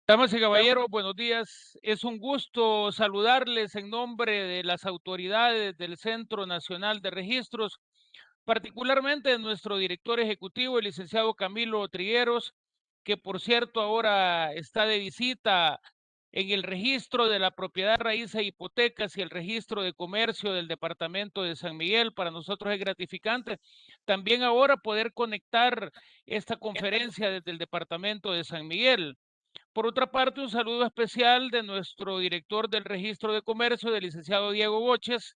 Damas y caballeros, buenos días. Es un gusto saludarles en nombre de las autoridades del Centro Nacional de Registros, particularmente de nuestro director ejecutivo, el licenciado Camilo Trigueros, que por cierto ahora está de visita en el registro de la propiedad raíz e hipotecas y el registro de comercio del departamento de San Miguel. Para nosotros es gratificante también ahora poder conectar esta conferencia desde el departamento de San Miguel. Por otra parte, un saludo especial de nuestro director del Registro de Comercio, del licenciado Diego Boches,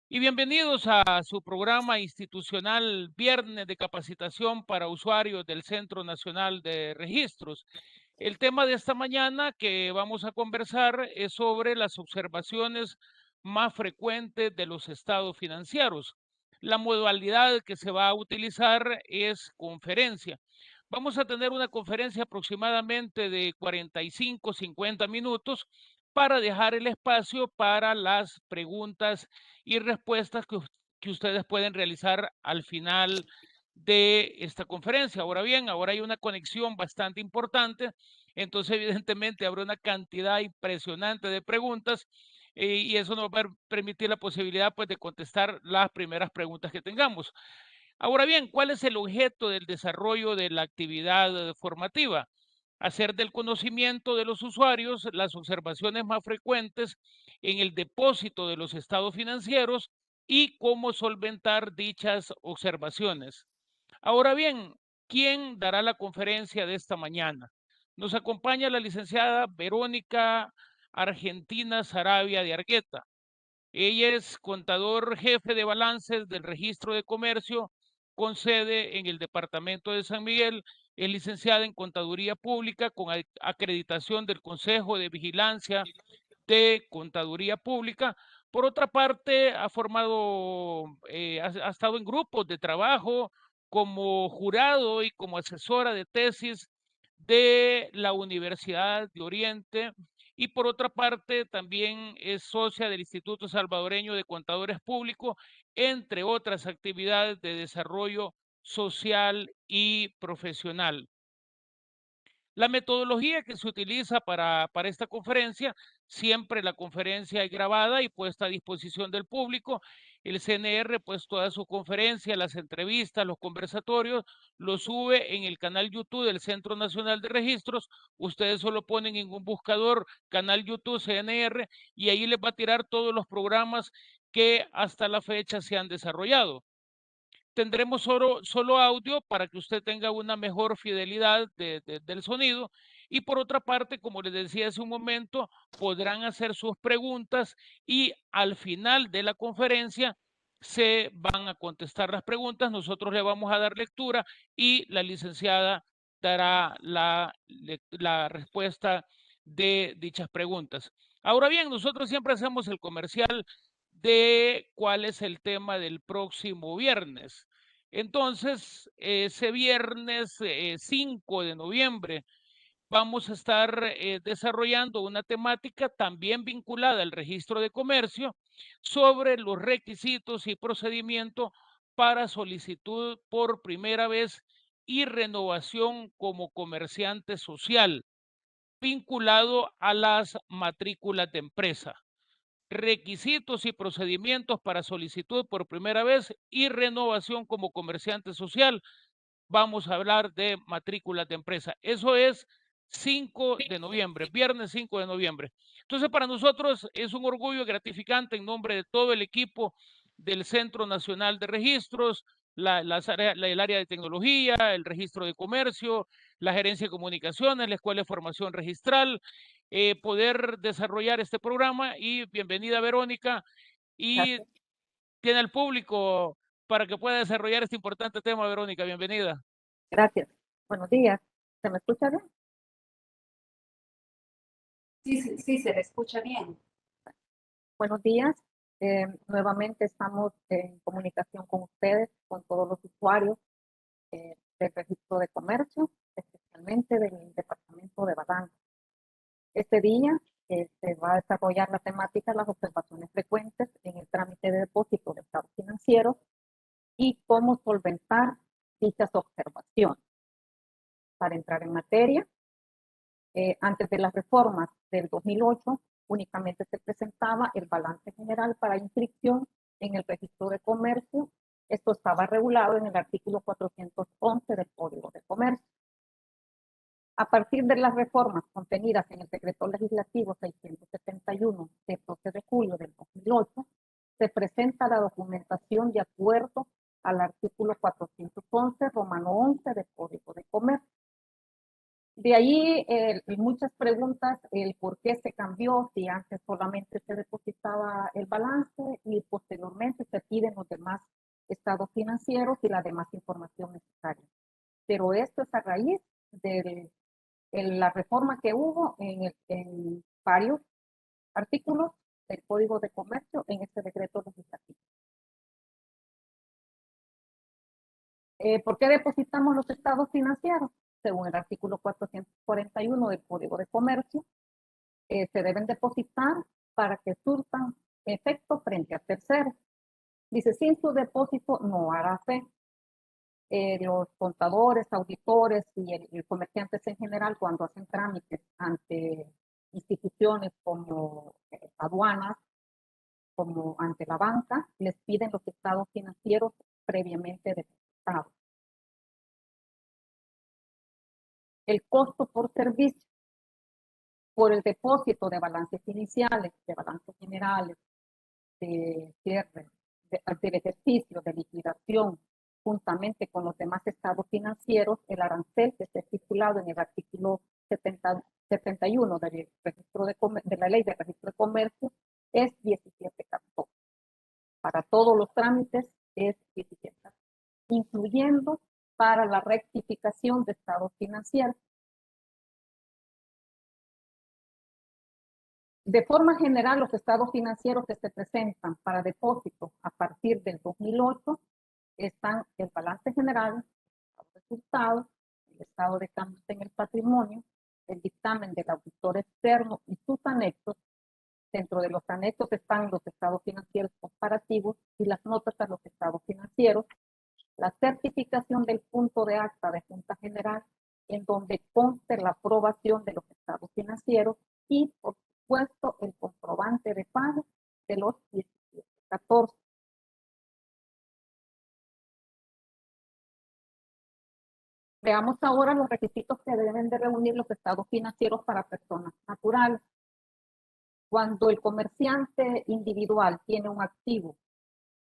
y bienvenidos a su programa institucional Viernes de Capacitación para Usuarios del Centro Nacional de Registros. El tema de esta mañana que vamos a conversar es sobre las observaciones más frecuentes de los estados financieros. La modalidad que se va a utilizar es conferencia. Vamos a tener una conferencia aproximadamente de 45, 50 minutos para dejar el espacio para las preguntas y respuestas que ustedes pueden realizar al final de esta conferencia. Ahora bien, ahora hay una conexión bastante importante, entonces evidentemente habrá una cantidad impresionante de preguntas y eso nos va a permitir la posibilidad pues de contestar las primeras preguntas que tengamos. Ahora bien, ¿cuál es el objeto del desarrollo de la actividad formativa? Hacer del conocimiento de los usuarios las observaciones más frecuentes en el depósito de los estados financieros y cómo solventar dichas observaciones. Ahora bien, ¿quién dará la conferencia de esta mañana? Nos acompaña la licenciada Verónica Argentina Sarabia de Argueta. Ella es contador jefe de balances del Registro de Comercio con sede en el departamento de San Miguel. Es licenciada en Contaduría Pública con acreditación del Consejo de Vigilancia de Contaduría Pública. Por otra parte, ha formado, ha estado en grupos de trabajo como jurado y como asesora de tesis de la Universidad de Oriente. Y por otra parte, también es socia del Instituto Salvadoreño de Contadores Públicos, entre otras actividades de desarrollo social y profesional. La metodología que se utiliza para esta conferencia, siempre la conferencia es grabada y puesta a disposición del público. El CNR, pues toda su conferencia, las entrevistas, los conversatorios, lo sube en el canal YouTube del Centro Nacional de Registros. Ustedes solo ponen en un buscador canal YouTube CNR y ahí les va a tirar todos los programas que hasta la fecha se han desarrollado. Tendremos solo audio para que usted tenga una mejor fidelidad del sonido. Y por otra parte, como les decía hace un momento, podrán hacer sus preguntas y al final de la conferencia se van a contestar las preguntas. Nosotros le vamos a dar lectura y la licenciada dará la respuesta de dichas preguntas. Ahora bien, nosotros siempre hacemos el comercial de cuál es el tema del próximo viernes. Entonces, ese viernes 5 de noviembre vamos a estar desarrollando una temática también vinculada al registro de comercio sobre los requisitos y procedimientos para solicitud por primera vez y renovación como comerciante social vinculado a las matrículas de empresa, requisitos y procedimientos para solicitud por primera vez y renovación como comerciante social. Vamos a hablar de matrículas de empresa. Eso es 5 de noviembre, viernes 5 de noviembre. Entonces, para nosotros es un orgullo gratificante en nombre de todo el equipo del Centro Nacional de Registros, el área de tecnología, el registro de comercio, la gerencia de comunicaciones, la escuela de formación registral, poder desarrollar este programa. Y bienvenida, Verónica, y Gracias. tiene al público para que pueda desarrollar este importante tema. Verónica, bienvenida. Gracias. Buenos días. ¿Se me escucha bien? Sí, sí, sí, se le escucha bien. Buenos días. Nuevamente estamos en comunicación con ustedes, con todos los usuarios del registro de comercio, especialmente del departamento de balance. Este día se va a desarrollar la temática las observaciones frecuentes en el trámite de depósito de estados financieros y cómo solventar dichas observaciones. Para entrar en materia, Antes de las reformas del 2008, únicamente se presentaba el balance general para inscripción en el registro de comercio. Esto estaba regulado en el artículo 411 del Código de Comercio. A partir de las reformas contenidas en el Decreto Legislativo 671 de 12 de julio del 2008, se presenta la documentación de acuerdo al artículo 411, Romano 11 del Código de Comercio. De ahí muchas preguntas, el por qué se cambió, si antes solamente se depositaba el balance y posteriormente se piden los demás estados financieros y la demás información necesaria. Pero esto es a raíz de la reforma que hubo en varios artículos del Código de Comercio en este decreto legislativo. ¿Por qué depositamos los estados financieros? Según el artículo 441 del Código de Comercio, se deben depositar para que surtan efecto frente a terceros. Dice, sin su depósito no hará fe. Los contadores, auditores y el comerciantes en general, cuando hacen trámites ante instituciones como aduanas, como ante la banca, les piden los estados financieros previamente depositados. El costo por servicio, por el depósito de balances iniciales, de balances generales, de cierre, del ejercicio, de liquidación, juntamente con los demás estados financieros, el arancel que está estipulado en el artículo 71 del registro de la Ley de Registro de Comercio es 17.14. Para todos los trámites es 17.14, incluyendo para la rectificación de estados financieros. De forma general, los estados financieros que se presentan para depósito a partir del 2008 están el balance general, los resultados, el estado de cambios en el patrimonio, el dictamen del auditor externo y sus anexos. Dentro de los anexos están los estados financieros comparativos y las notas a los estados financieros, la certificación del punto de acta de Junta General, en donde conste la aprobación de los estados financieros y, por supuesto, el comprobante de pago de los 17.14. Veamos ahora los requisitos que deben de reunir los estados financieros para personas naturales. Cuando el comerciante individual tiene un activo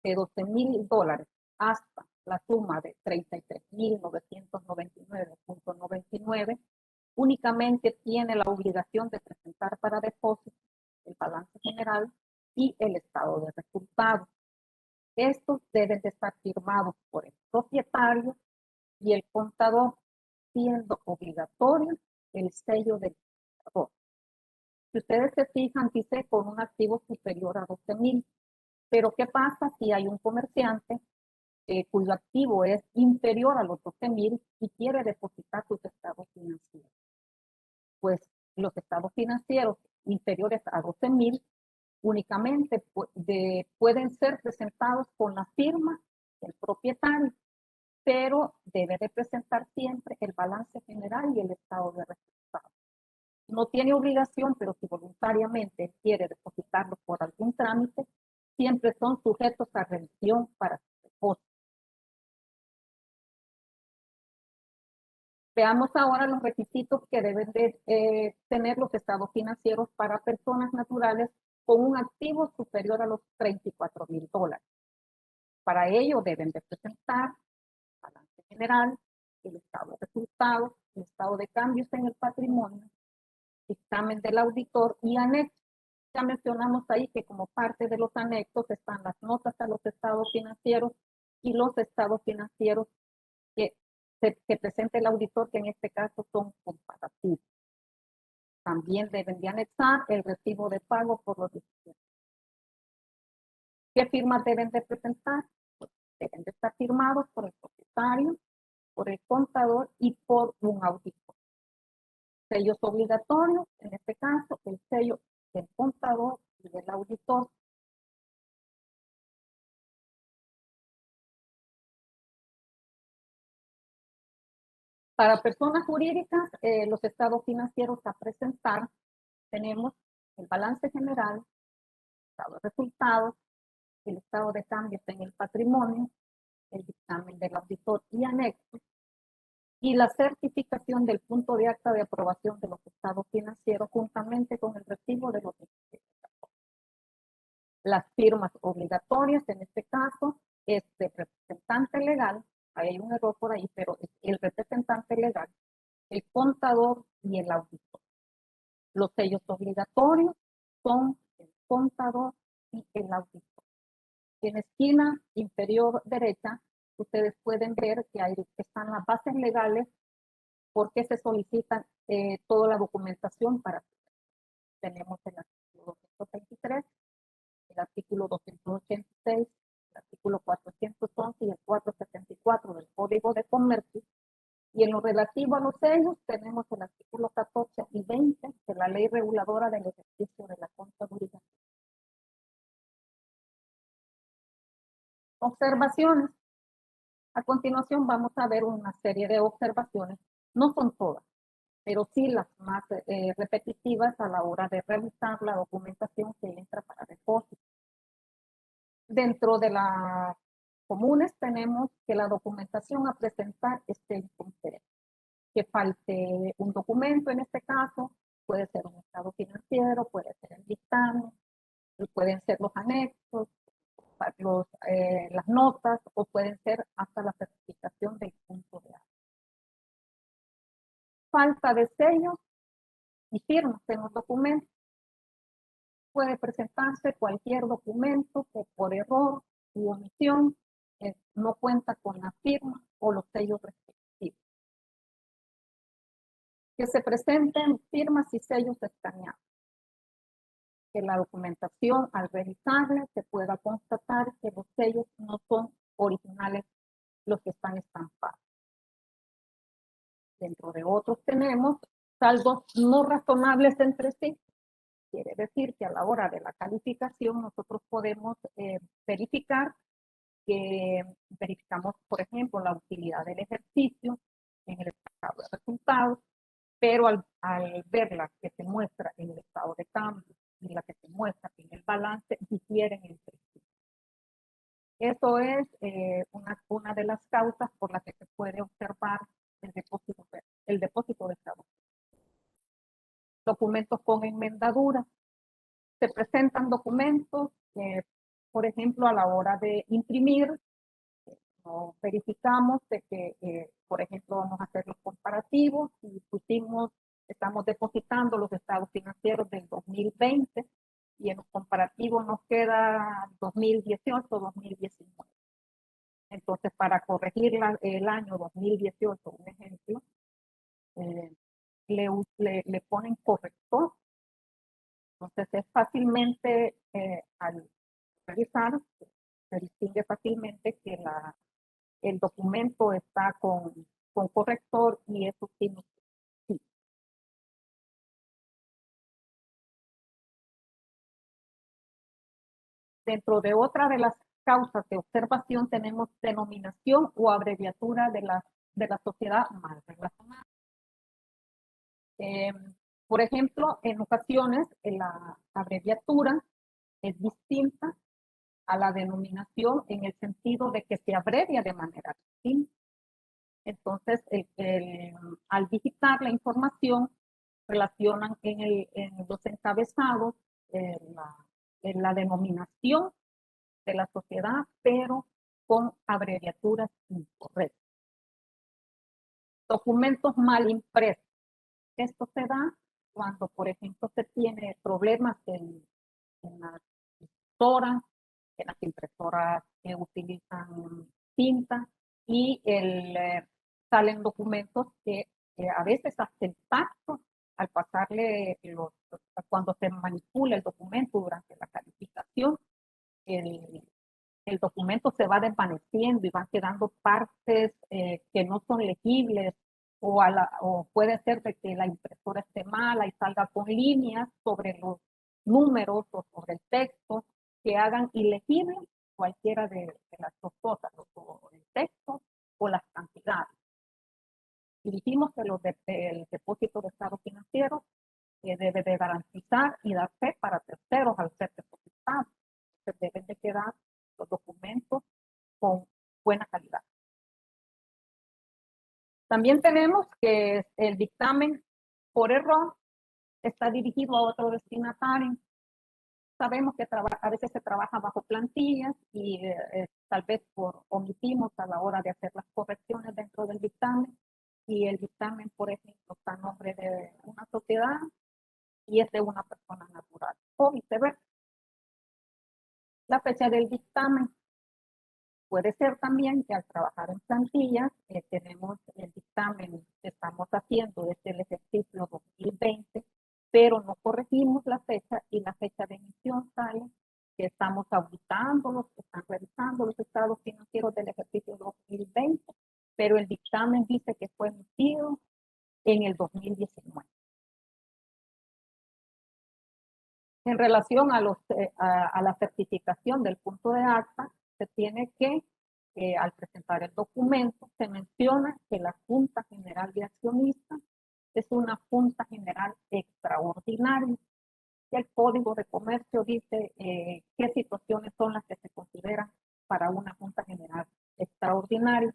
de $12,000 hasta la suma de 33,999.99, únicamente tiene la obligación de presentar para depósito el balance general y el estado de resultados. Estos deben de estar firmados por el propietario y el contador, siendo obligatorio el sello del contador. Si ustedes se fijan, dice con un activo superior a 12,000. Pero ¿qué pasa si hay un comerciante cuyo activo es inferior a los 12,000 y quiere depositar sus estados financieros? Pues los estados financieros inferiores a 12,000 únicamente pueden ser presentados con la firma del propietario, pero debe de presentar siempre el balance general y el estado de resultados. No tiene obligación, pero si voluntariamente quiere depositarlo por algún trámite, siempre son sujetos a revisión para su depósito. Veamos ahora los requisitos que deben de tener los estados financieros para personas naturales con un activo superior a los $34,000. Para ello deben de presentar balance general, el estado de resultados, el estado de cambios en el patrimonio, dictamen del auditor y anexo. Ya mencionamos ahí que como parte de los anexos están las notas a los estados financieros y los estados financieros que presente el auditor, que en este caso son comparativos. También deben de anexar el recibo de pago por los distribuidores. ¿Qué firmas deben de presentar? Pues deben de estar firmados por el propietario, por el contador y por un auditor. Sellos obligatorios, en este caso, el sello del contador y del auditor. Para personas jurídicas, los estados financieros a presentar, tenemos el balance general, el estado de resultados, el estado de cambios en el patrimonio, el dictamen del auditor y anexos, y la certificación del punto de acta de aprobación de los estados financieros juntamente con el recibo de los intereses. Las firmas obligatorias, en este caso, es del representante legal, hay un error por ahí, pero es el representante legal, el contador y el auditor. Los sellos obligatorios son el contador y el auditor. En la esquina inferior derecha, ustedes pueden ver que ahí están las bases legales porque se solicitan toda la documentación para. Tenemos el artículo 223, el artículo 286, el artículo 411 y el 474 del Código de Comercio. Y en lo relativo a los sellos, tenemos el artículo 14 y 20 de la Ley Reguladora del Ejercicio de la Contaduría. Observaciones. A continuación vamos a ver una serie de observaciones. No son todas, pero sí las más repetitivas a la hora de revisar la documentación que entra para depósito. Dentro de las comunes tenemos que la documentación a presentar esté incompleta, que falte un documento en este caso, puede ser un estado financiero, puede ser el dictamen, pueden ser los anexos, las notas o pueden ser hasta la certificación del punto de acta. Falta de sellos y firmas en los documentos. Puede presentarse cualquier documento que por error u omisión no cuenta con la firma o los sellos respectivos. Que se presenten firmas y sellos escaneados. Que la documentación al revisarla se pueda constatar que los sellos no son originales los que están estampados. Dentro de otros tenemos saldos no razonables entre sí. Quiere decir que a la hora de la calificación nosotros podemos verificar que verificamos, por ejemplo, la utilidad del ejercicio en el estado de resultados, pero al ver la que se muestra en el estado de cambio y la que se muestra en el balance, difieren entre sí. Eso es una de las causas por las que se puede observar el depósito de estado. Documentos con enmendadura. Se presentan documentos que, por ejemplo, a la hora de imprimir, no verificamos de que, por ejemplo, vamos a hacer los comparativos y estamos depositando los estados financieros del 2020 y en los comparativos nos queda 2018-2019. Entonces, para corregir el año 2018, un ejemplo, le ponen corrector. Entonces, es fácilmente, al revisar, se distingue fácilmente que el documento está con corrector y eso sí. Dentro de otra de las causas de observación tenemos denominación o abreviatura de la sociedad mal relacionada. Por ejemplo, en ocasiones la abreviatura es distinta a la denominación en el sentido de que se abrevia de manera distinta. Entonces, al digitar la información, relacionan en los encabezados en la denominación de la sociedad, pero con abreviaturas incorrectas. Documentos mal impresos. Esto se da cuando, por ejemplo, se tiene problemas en las impresoras, en las impresoras que utilizan tinta y salen documentos que a veces hasta el tacto, al pasarle cuando se manipula el documento durante la calificación, el documento se va desvaneciendo y van quedando partes que no son legibles o puede ser de que la impresora esté mala y salga con líneas sobre los números o sobre el texto que hagan ilegible cualquiera de las dos cosas, o el texto o las cantidades. Y dijimos que el depósito de estado financiero debe de garantizar y dar fe para terceros al ser depositado. Se deben de quedar los documentos con buena calidad. También tenemos que el dictamen por error está dirigido a otro destinatario. Sabemos que a veces se trabaja bajo plantillas y tal vez omitimos a la hora de hacer las correcciones dentro del dictamen, y el dictamen, por ejemplo, está a nombre de una sociedad y es de una persona natural, o viceversa. La fecha del dictamen puede ser también que al trabajar en plantillas tenemos el dictamen que estamos haciendo desde el ejercicio 2020, pero no corregimos la fecha y la fecha de emisión sale que estamos auditando, que están revisando los estados financieros del ejercicio 2020, pero el dictamen dice que fue emitido en el 2019. En relación a la certificación del punto de acta, se tiene que, al presentar el documento, se menciona que la Junta General de Accionistas es una Junta General extraordinaria. Y el Código de Comercio dice qué situaciones son las que se consideran para una Junta General extraordinaria.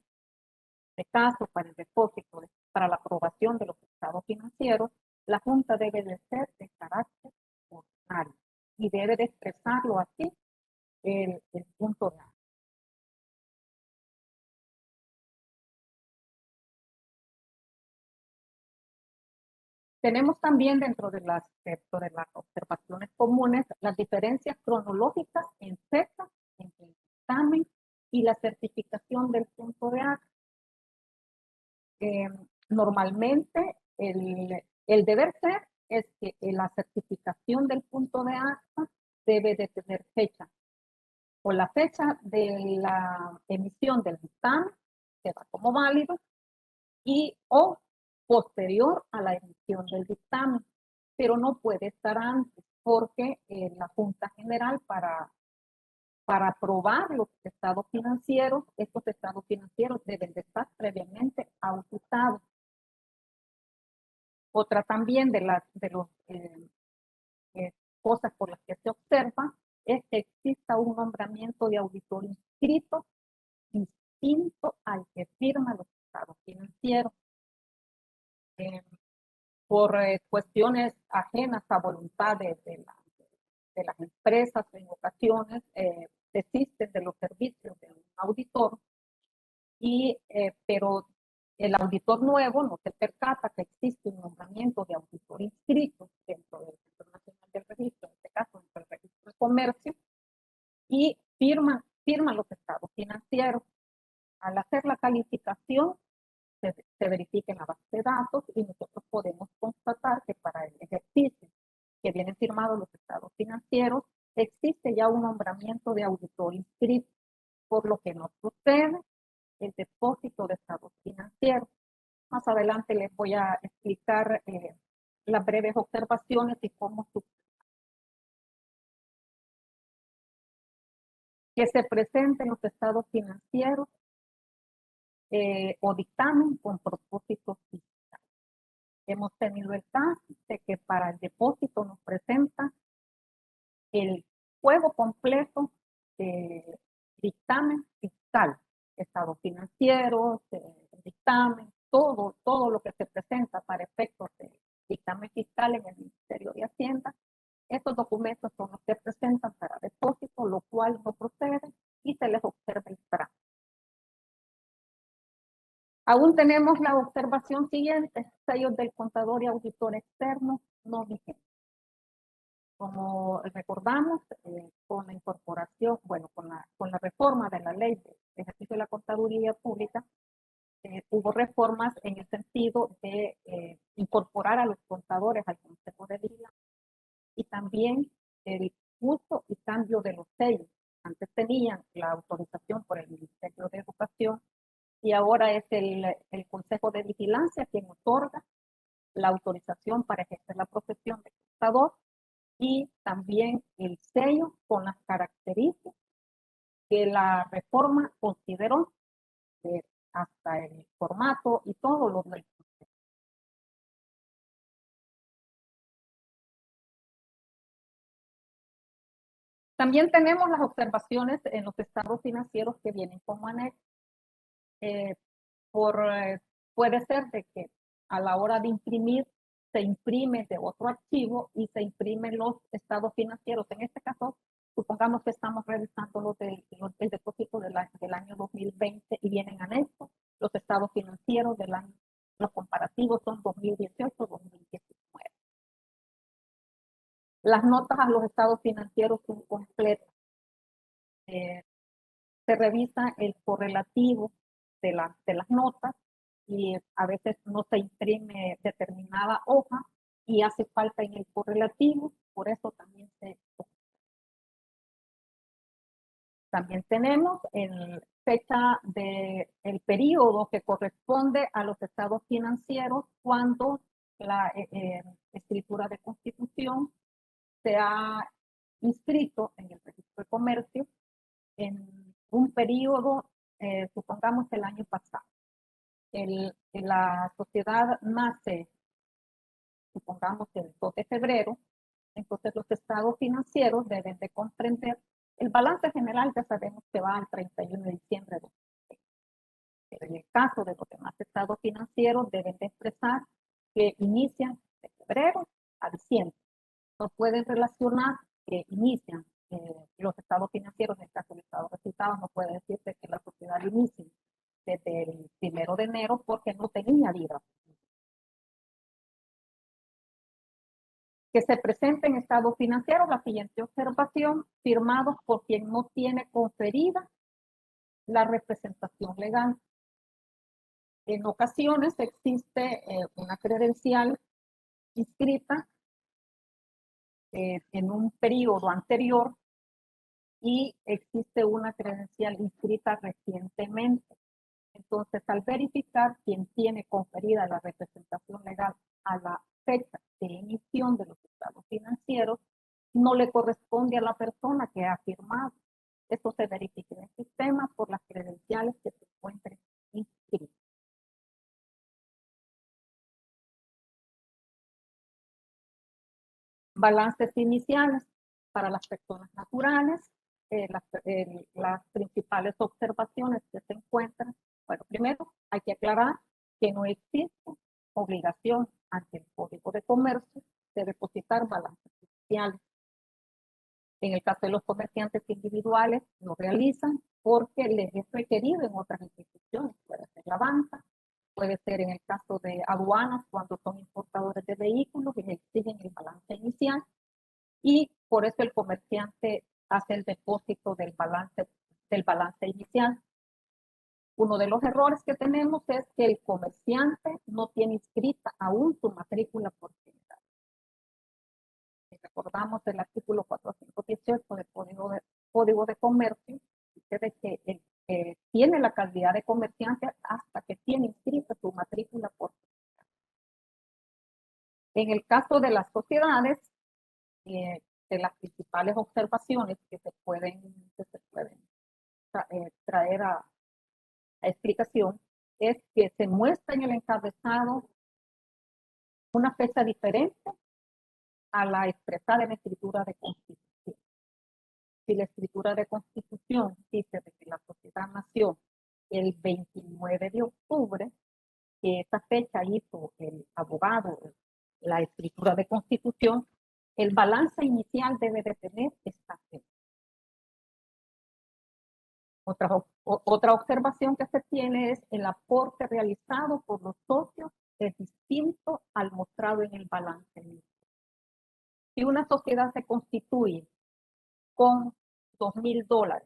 De caso, para el depósito, para la aprobación de los estados financieros, la Junta debe de ser de carácter ordinario y debe de expresarlo así el punto de acta. Tenemos también dentro de las observaciones comunes las diferencias cronológicas en fecha entre el dictamen y la certificación del punto de acta. Normalmente el deber ser es que la certificación del punto de acta debe de tener fecha o la fecha de la emisión del dictamen, que va como válido, y o posterior a la emisión del dictamen, pero no puede estar antes, porque la Junta General para aprobar los estados financieros, estos estados financieros deben de estar previamente auditados. Otra también de las cosas por las que se observa es que exista un nombramiento de auditor inscrito distinto al que firma los estados financieros. Por cuestiones ajenas a voluntad de las empresas, en ocasiones desisten de los servicios de un auditor, pero el auditor nuevo no se percata que existe un nombramiento de auditor inscrito dentro del Centro Nacional del Registro, en este caso dentro del Registro de Comercio, y firma los estados financieros. Al hacer la calificación, se verifica en la base de datos y nosotros podemos constatar que para el ejercicio que vienen firmados los estados financieros, existe ya un nombramiento de auditor inscrito, por lo que no procede el depósito de estados financieros. Más adelante les voy a explicar las breves observaciones y cómo que se presenten los estados financieros o dictamen con propósitos fiscales. Hemos tenido el caso de que para el depósito nos presenta el juego completo de dictamen fiscal, estados financieros, dictamen, todo lo que se presenta para efectos de dictamen fiscal en el Ministerio de Hacienda. Estos documentos son los que presentan para depósito, lo cual no procede y se les observa el trámite. Aún tenemos la observación siguiente: sellos del contador y auditor externo no vigentes. Como recordamos, con la incorporación, bueno, con la reforma de la ley de ejercicio de la contaduría pública, hubo reformas en el sentido de incorporar a los contadores al Consejo de Vigilancia y también el uso y cambio de los sellos. Antes tenían la autorización por el Ministerio de Educación y ahora es el Consejo de Vigilancia quien otorga la autorización para ejercer la profesión de contador, y también el sello con las características que la reforma consideró, hasta el formato y todo lo del También tenemos las observaciones en los estados financieros que vienen como anexo. Puede ser de que a la hora de imprimir se imprime de otro archivo y se imprimen los estados financieros. En este caso, supongamos que estamos revisando el depósito del año 2020 y vienen anexos los estados financieros del año. Los comparativos son 2018-2019. Las notas a los estados financieros son completas. Se revisa el correlativo de las notas y a veces no se imprime determinada hoja y hace falta en el correlativo, por eso también También tenemos fecha del periodo que corresponde a los estados financieros cuando la escritura de constitución se ha inscrito en el registro de comercio en un periodo, supongamos el año pasado. La sociedad nace, supongamos el 2 de febrero, entonces los estados financieros deben de comprender, el balance general ya sabemos que va al 31 de diciembre de 2020, pero en el caso de los demás estados financieros deben de expresar que inician de febrero a diciembre. No pueden relacionar que inician los estados financieros, en el caso del estado de resultados, no puede decirse que la sociedad inicie desde el 1 de enero porque no tenía vida. Que se presente en estado financiero la siguiente observación, firmados por quien no tiene conferida la representación legal. En ocasiones existe una credencial inscrita en un periodo anterior y existe una credencial inscrita recientemente. Entonces, al verificar quién tiene conferida la representación legal a la fecha de emisión de los estados financieros, no le corresponde a la persona que ha firmado. Esto se verifica en el sistema por las credenciales que se encuentren inscritas. Balances iniciales para las personas naturales. Las principales observaciones que se encuentran. Bueno, primero hay que aclarar que no existe obligación ante el Código de Comercio de depositar balances iniciales. En el caso de los comerciantes individuales, lo realizan porque les es requerido en otras instituciones. Puede ser la banca, puede ser en el caso de aduanas cuando son importadores de vehículos y exigen el balance inicial. Y por eso el comerciante hace el depósito del balance inicial. Uno de los errores que tenemos es que el comerciante no tiene inscrita aún su matrícula por general. Si recordamos el artículo 418 del Código de Comercio, dice que tiene la calidad de comerciante hasta que tiene inscrita su matrícula por general. En el caso de las sociedades, de las principales observaciones que se pueden traer a explicación es que se muestra en el encabezado una fecha diferente a la expresada en la escritura de constitución. Si la escritura de constitución dice que la sociedad nació el 29 de octubre, que esa fecha hizo el abogado la escritura de constitución, el balance inicial debe de tener esta fecha. Otra observación que se tiene es el aporte realizado por los socios es distinto al mostrado en el balance inicial. Si una sociedad se constituye con $2,000,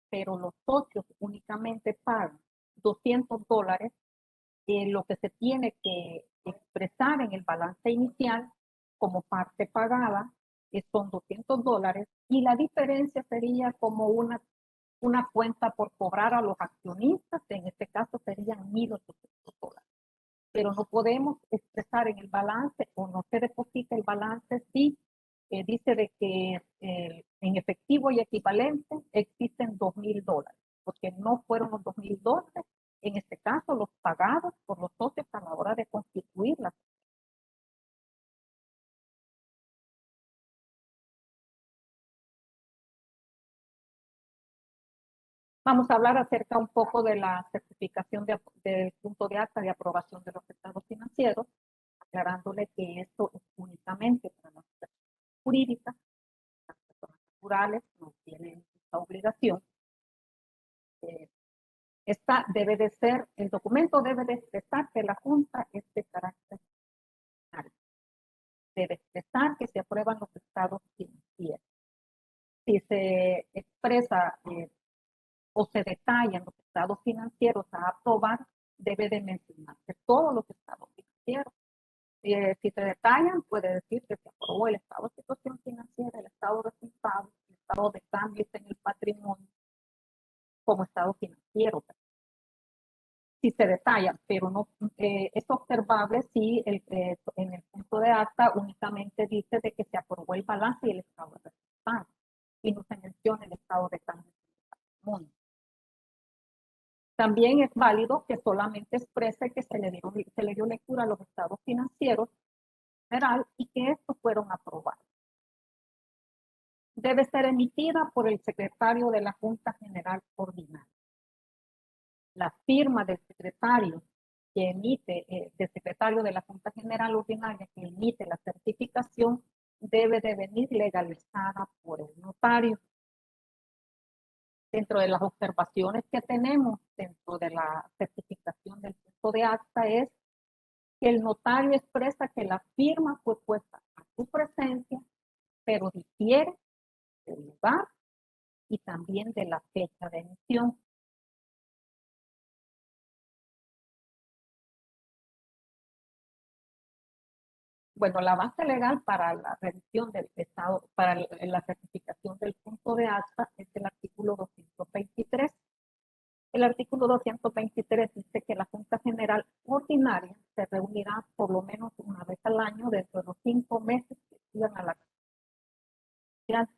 pero los socios únicamente pagan $200, lo que se tiene que expresar en el balance inicial como parte pagada son $200 y la diferencia sería como una cuenta por cobrar a los accionistas, en este caso serían $1,800. Pero no podemos expresar en el balance o no se deposita el balance si dice de que en efectivo y equivalente existen $2,000, porque no fueron los $2,000, en este caso los pagados por los socios a la hora de constituir la sociedad. Vamos a hablar acerca un poco de la certificación del punto de acta de aprobación de los estados financieros, aclarándole que esto es únicamente para las personas jurídicas. Las personas naturales no tienen esta obligación. Esta debe de ser, el documento debe de expresar que la Junta es de carácter nacional. Debe expresar que se aprueban los estados financieros. Si se expresa o se detallan los estados financieros a aprobar, debe de mencionarse todos los estados financieros. Si se detallan, puede decir que se aprobó el estado de situación financiera, el estado de resultados, el estado de cambios en el patrimonio, como estado financiero. Si se detallan, pero no es observable si en el punto de acta únicamente dice de que se aprobó el balance y el estado de resultados, y no se menciona el estado de cambios en el patrimonio. También es válido que solamente exprese que se le dio lectura a los estados financieros general y que estos fueron aprobados. Debe ser emitida por el secretario de la Junta General Ordinaria. La firma del secretario que emite, del secretario de la Junta General Ordinaria que emite la certificación debe de venir legalizada por el notario. Dentro de las observaciones que tenemos dentro de la certificación del punto de acta es que el notario expresa que la firma fue puesta a su presencia, pero difiere del lugar y también de la fecha de emisión. Bueno, la base legal para la revisión del estado, para la certificación del punto de acta es el artículo 223. El artículo 223 dice que la Junta General Ordinaria se reunirá por lo menos una vez al año dentro de los 5 meses que sigan a la actividad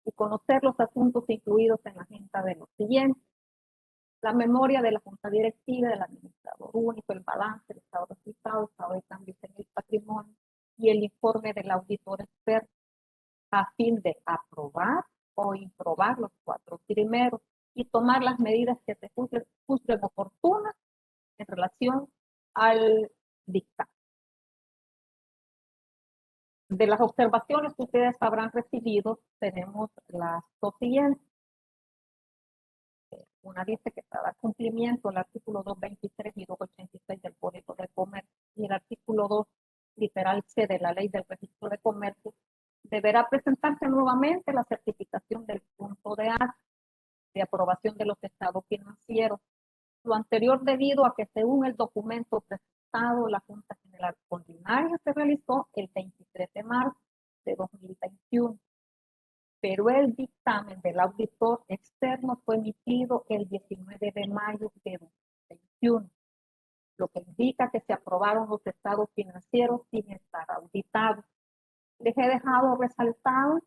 y conocer los asuntos incluidos en la agenda de los siguientes: la memoria de la Junta Directiva, del Administrador Único, el balance, el estado de resultados, estado de cambios en el patrimonio y el informe del auditor experto, a fin de aprobar o improbar los 4 primeros y tomar las medidas que se juzguen oportunas en relación al dictamen. De las observaciones que ustedes habrán recibido, tenemos las dos siguientes. Una dice que para dar cumplimiento al artículo 223 y 286 del Código de Comercio y el artículo 2, literal C de la Ley del Registro de Comercio, deberá presentarse nuevamente la certificación del punto de acta de aprobación de los estados financieros. Lo anterior debido a que según el documento presentado, la Junta General Ordinaria se realizó el 23 de marzo de 2021. Pero el dictamen del auditor externo fue emitido el 19 de mayo de 2021, lo que indica que se aprobaron los estados financieros sin estar auditados. Les he dejado resaltado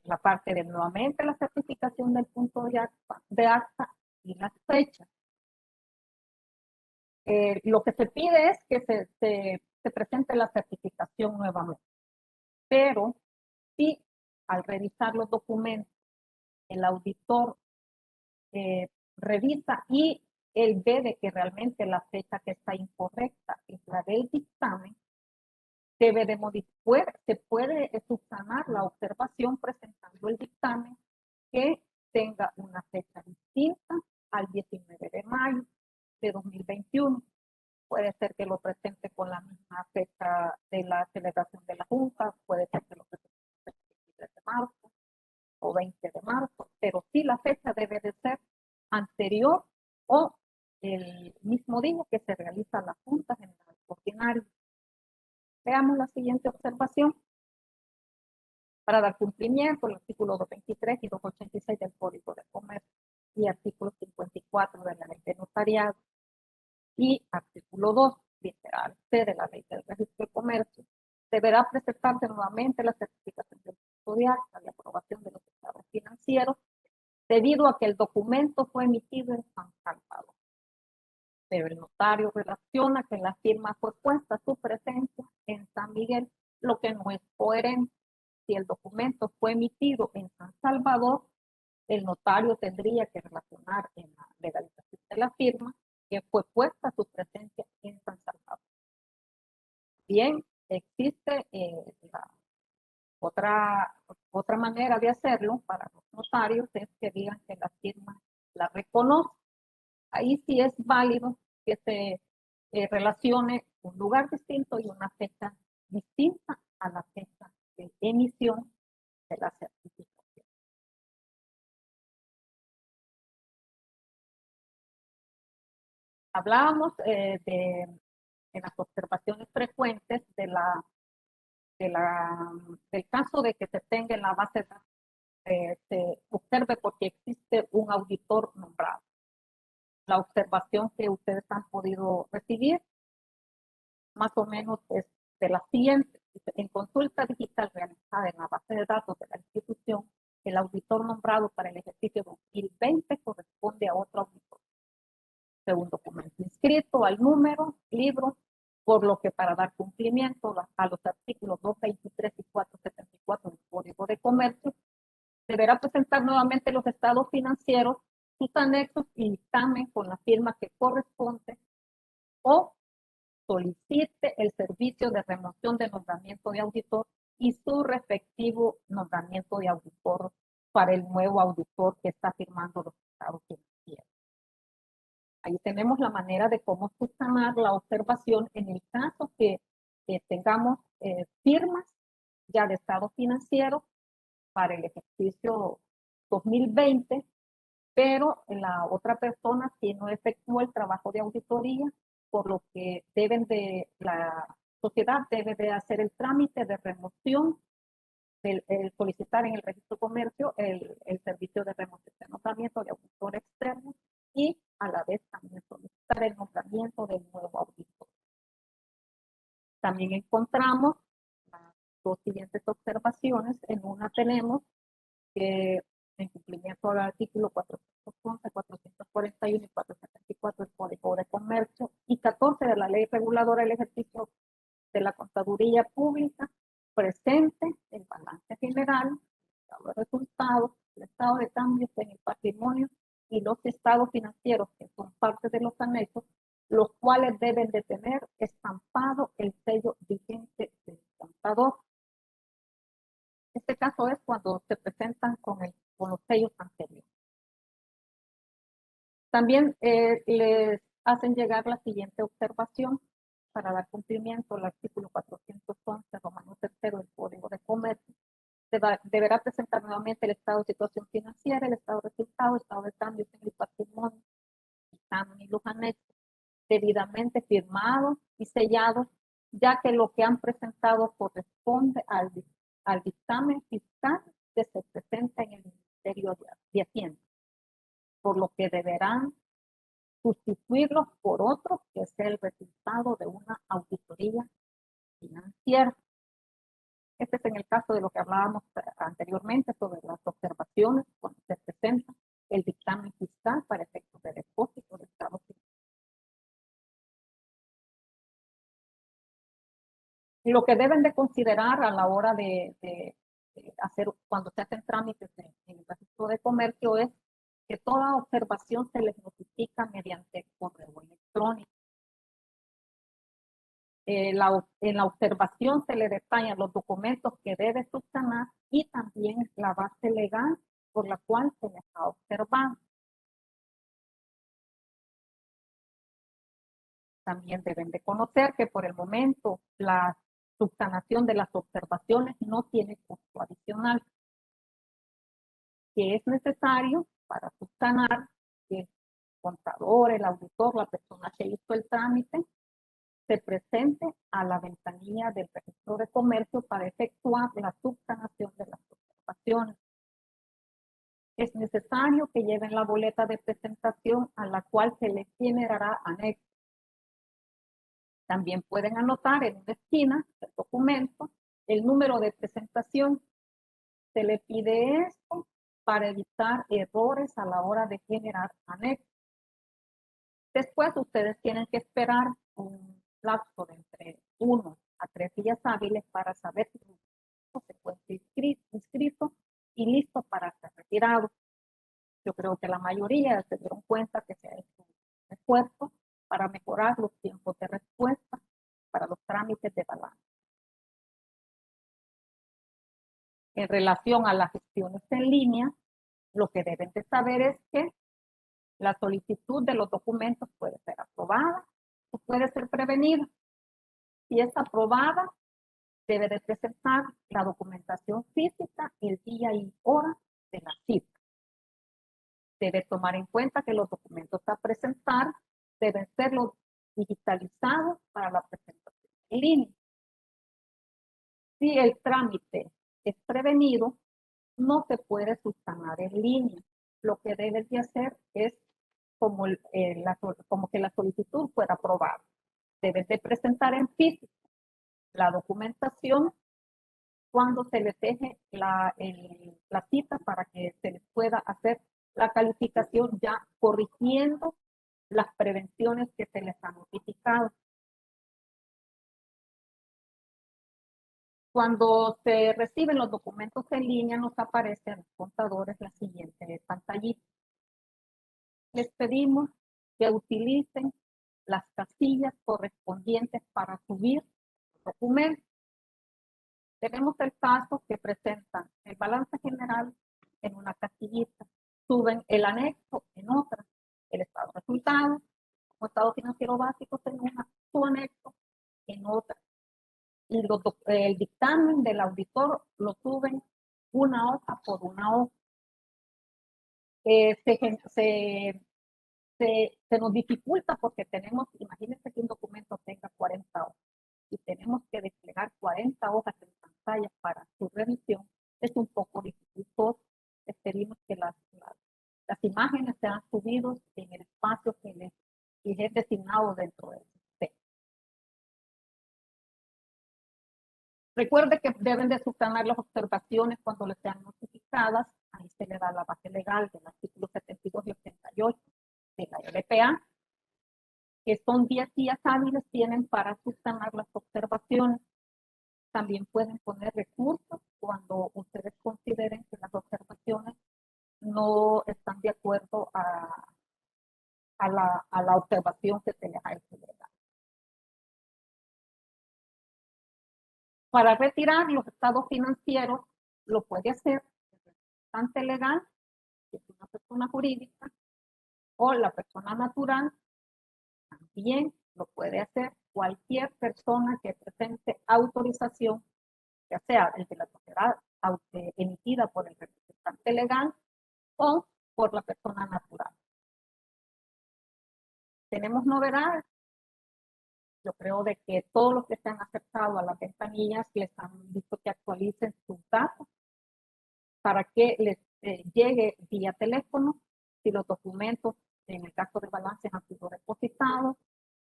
la parte de nuevamente la certificación del punto de acta y las fechas. Lo que se pide es que se presente la certificación nuevamente, pero si al revisar los documentos el auditor revisa y él ve de que realmente la fecha que está incorrecta es la del dictamen, debe de modificar, se puede subsanar la observación presentando el dictamen que tenga una fecha distinta al 19 de mayo de 2021. Puede ser que lo presente con la misma fecha de la celebración de la Junta, puede ser que lo presente el 23 de marzo o 20 de marzo, pero sí la fecha debe de ser anterior o el mismo día que se realiza la Junta General Ordinaria. Veamos la siguiente observación. Para dar cumplimiento al artículo 223 y 286 del Código de Comercio y artículo 54 de la Ley de Notariado y artículo 2, literal C de la Ley del Registro de Comercio, deberá presentarse nuevamente la certificación del punto de acta de aprobación de los estados financieros debido a que el documento fue emitido en San Salvador. Pero el notario relaciona que la firma fue puesta a su presencia en San Miguel, lo que no es coherente. Si el documento fue emitido en San Salvador, el notario tendría que relacionar en la legalización de la firma que fue puesta su presencia en San Salvador. Bien, existe la otra manera de hacerlo para los notarios es que digan que la firma la reconoce. Ahí sí es válido que se relacione un lugar distinto y una fecha distinta a la fecha de emisión de la certificación. Hablábamos en las observaciones frecuentes del caso de que se tenga en la base de datos, se observe porque existe un auditor nombrado. La observación que ustedes han podido recibir más o menos es de la siguiente. En consulta digital realizada en la base de datos de la institución, el auditor nombrado para el ejercicio 2020 corresponde a otro auditor. Un documento inscrito al número, libro, por lo que para dar cumplimiento a los artículos 223 y 474 del Código de Comercio, deberá presentar nuevamente los estados financieros, sus anexos y dictamen con la firma que corresponde o solicite el servicio de remoción de nombramiento de auditor y su respectivo nombramiento de auditor para el nuevo auditor que está firmando los estados financieros. Ahí tenemos la manera de cómo subsanar la observación en el caso que tengamos firmas ya de estado financiero para el ejercicio 2020, pero la otra persona sí no efectuó el trabajo de auditoría, por lo que la sociedad debe de hacer el trámite de remoción, el solicitar en el registro de comercio el servicio de remoción de nombramiento de auditor externo y a la vez también solicitar el nombramiento del nuevo auditor. También encontramos las dos siguientes observaciones. En una tenemos que en cumplimiento del artículo 411, 441 y 474 del Código de Comercio y 14 de la Ley Reguladora del Ejercicio de la Contaduría Pública, presente el balance general, el estado de resultados, el estado de cambios en el patrimonio y los estados financieros que son parte de los anexos, los cuales deben de tener estampado el sello vigente del contador. Este caso es cuando se presentan con los sellos anteriores. También les hacen llegar la siguiente observación para dar cumplimiento al artículo 411, Romano III del Código de Comercio. Deberá presentar nuevamente el estado de situación financiera, el estado de resultados, estado de cambios en el patrimonio, y los anexos, debidamente firmados y sellados, ya que lo que han presentado corresponde al dictamen fiscal que se presenta en el Ministerio de Hacienda, por lo que deberán sustituirlos por otros que sea el resultado de una auditoría financiera. Este es en el caso de lo que hablábamos anteriormente sobre las observaciones cuando se presenta el dictamen fiscal para efectos de depósito de estado fiscal. Lo que deben de considerar a la hora de hacer, cuando se hacen trámites en el registro de comercio, es que toda observación se les notifica mediante correo electrónico. En la observación se le detallan los documentos que debe subsanar y también la base legal por la cual se le está observando. También deben de conocer que por el momento la subsanación de las observaciones no tiene costo adicional, que es necesario para subsanar que el contador, el auditor, la persona que hizo el trámite, se presente a la ventanilla del registro de comercio para efectuar la subsanación de las observaciones. Es necesario que lleven la boleta de presentación a la cual se les generará anexo. También pueden anotar en una esquina del documento el número de presentación. Se le pide esto para evitar errores a la hora de generar anexos. Después ustedes tienen que esperar un lapso de entre 1 a 3 días hábiles para saber si se encuentra inscrito y listo para ser retirado. Yo creo que la mayoría se dieron cuenta que se ha hecho un esfuerzo para mejorar los tiempos de respuesta para los trámites de balance. En relación a las gestiones en línea, lo que deben de saber es que la solicitud de los documentos puede ser aprobada o puede ser prevenida. Si es aprobada, debe de presentar la documentación física el día y hora de la cita. Debe tomar en cuenta que los documentos a presentar deben ser los digitalizados para la presentación en línea. Si el trámite es prevenido, no se puede subsanar en línea. Lo que debes de hacer es como que la solicitud fuera aprobada. Debes de presentar en físico la documentación cuando se les deje la cita para que se les pueda hacer la calificación ya corrigiendo las prevenciones que se les han notificado. Cuando se reciben los documentos en línea, nos aparecen los contadores la siguiente pantallita. Les pedimos que utilicen las casillas correspondientes para subir documentos. Tenemos el caso que presentan el balance general en una casillita, suben el anexo en otra, el estado de resultados, o estado financiero básico en una, su anexo en otra. Y el dictamen del auditor lo suben una hoja por una hoja. Se nos dificulta porque tenemos, imagínense que un documento tenga 40 hojas y tenemos que desplegar 40 hojas en pantalla para su revisión. Es un poco dificultoso. Esperemos que las imágenes sean subidas en el espacio que les es designado dentro del sistema. Recuerde que deben de subsanar las observaciones cuando les sean notificadas. Ahí se le da la base legal del artículo 72 y 88 de la LPA, que son 10 días hábiles tienen para subsanar las observaciones. También pueden poner recursos cuando ustedes consideren que las observaciones no están de acuerdo a la observación que se les ha hecho. Para retirar los estados financieros, lo puede hacer el representante legal, que es una persona jurídica, o la persona natural. También lo puede hacer cualquier persona que presente autorización, ya sea desde la sociedad emitida por el representante legal o por la persona natural. Tenemos novedades. Yo creo de que todos los que se han acercado a las ventanillas les han visto que actualicen sus datos para que les llegue vía teléfono si los documentos, en el caso de balances, han sido depositados,